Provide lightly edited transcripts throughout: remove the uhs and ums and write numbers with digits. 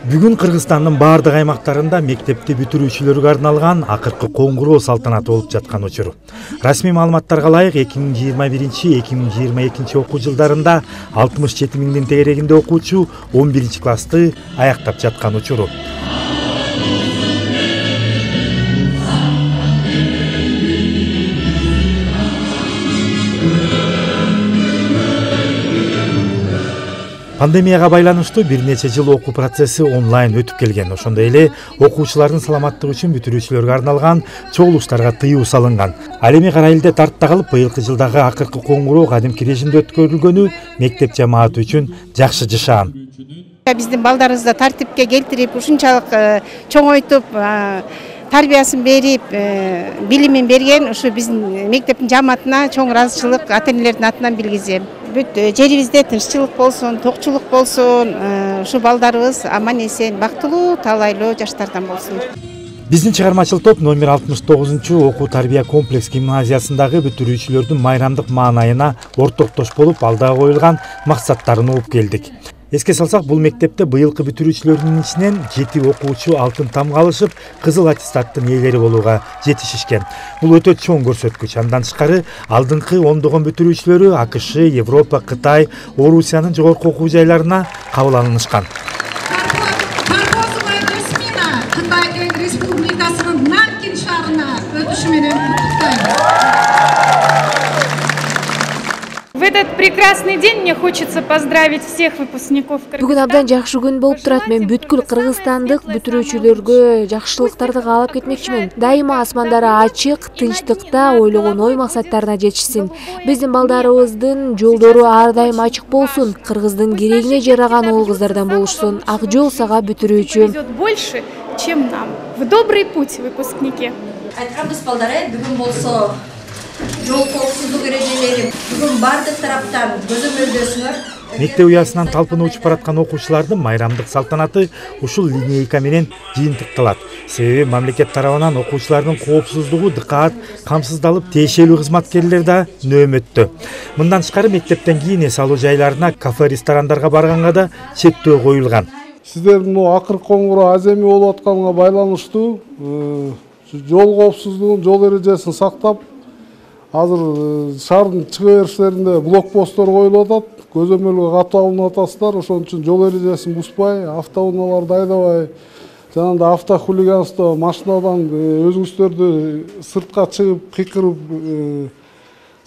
Бүгүн Кыргызстандын бардык аймактарында мектепти бүтүрүүчүлөргө арналган акыркы коңгуроо салтанаты болуп жаткан учур. Расмий маалыматтарга ылайык 2021-2022 окуу жылдарында 67 миңдин тегерегинде окуучу 11-классты аяктап жаткан учуру. Пандемияга байланыштуу бир нече жыл окуу процесси онлайн өтүп келген. Ошондой эле окуучулардын саламаттыгы үчүн бүтүрүүчүлөргө арналган чогулуштарга тыюу салынган. Ал эми кара элде тартта калып, быйылкы жылдагы акыркы коңгуроо кадимки режимде өткөрүлгөнү мектеп жамааты үчүн жакшы жышаан. Биздин балдарыбызды тартипке келтирип, ушунчалык чоңойтуп, тарбиясын берип, билимин берген ушу биздин мектептин жамаатына чоң ыраазычылык ата-энелердин атынан билгизем. Бүт жерибизде тынччылык болсун, токчулук болсун, ушу балдарыбыз аман-эсен, бактылуу, талайлуу жаштардан болсун. Биздин чыгармачыл топ номер 69-чу окуу тарбия комплекс гимназиясындагы бүтүрүүчүлөрдүн майрамдык маанайына ортоктош болуп, алдыга коюлган максаттарын угуп келдик. Эске салсак, бул мектепте быйылкы бүтүрүүчүлөрдүн ичинен 7 окуучу алтын тамга алышып, кызыл аттестаттын ээлери болууга жетишишкен. Бул өтө чоң көрсөткүч. Андан тышкары алдыңкы ондогон бүтүрүүчүлөрү АКШ, Европа, Кытай, Орусиянын жогорку окуу жайларына кабыл алынышкан. Кытай Республикасынын Наркин шаарына өтүшү менен куттуктайм. В этот прекрасный день мне хочется поздравить всех выпускников Кыргызстана. Бүгүн абдан жакшы күн болуп турат. Мен бүткүл кыргызстандык бүтүрүүчүлөргө жакшылыктарды каалап кетмекчимин. Дайыма асмандары ачык, тынчтыкта ойлогон ой максаттарына жетишсин. Биздин балдарыбыздын жолдору ар дайым ачык болсун. Кыргыздын керегине жараган уул кыздардан болушсун. Ак жол сага бүтүрүүчү. Идет больше, чем нам. В добрый путь, выпускники. Айтканбыз балдары, бүгүн болсо жол коопсуздук эрежелери бүгүн бардык тараптан көзөмөлдөсүңөр. Мектеп уясынан талпынып учуп бараткан окуучулардын майрамдык салтанаты ушул линейка менен жыйынтыкталат. Себеби мамлекет тарабынан окуучулардын коопсуздугу дыкаат камсыздалып, тиешелүү кызматкерлер да нөөмөттө. Мындан тышкары мектептен кийин эс алуу жайларына, кафе, ресторандарга барганга да чектөө коюлган. Сиздердин акыркы коңгуроо аземи болуп атканга байланыштуу жол коопсуздугун, жол эрежесин сактап, азыр шаардын чыга бериштеринде блокпосттор коюлуп атат, көзөмөлгө катуу алынып атасыздар. Ошон үчүн жол эрежесин бузбай, автоунааларды айдабай, жанагындай автохулиганство, машинадан өзүңүздөрдү сыртка чыгып, кыйкырып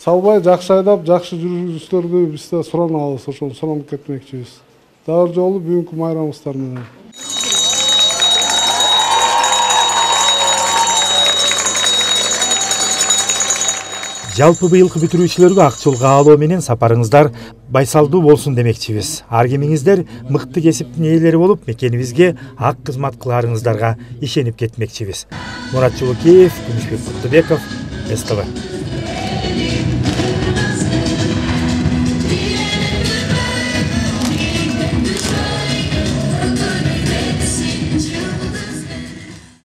салбай, жакшы айдап, жакшы жүрүүңүздөрдү бизде суранабыз, ошону суранып кетмекчибиз. Дагы жолу бүгүнкү майрамыбыздар менен. Жалпы быйылкы бүтүрүүчүлөргө ак жолго алуу менен сапарыңыздар байсалдуу болсун демекчибиз. Ар кимиңиздер мыкты кесиптин ээлери болуп, мекенибизге ак кызмат кыларыңыздарга ишенип кетмекчибиз. Мурат Жолокеев, Күмүшбек Куттубеков, СТВ.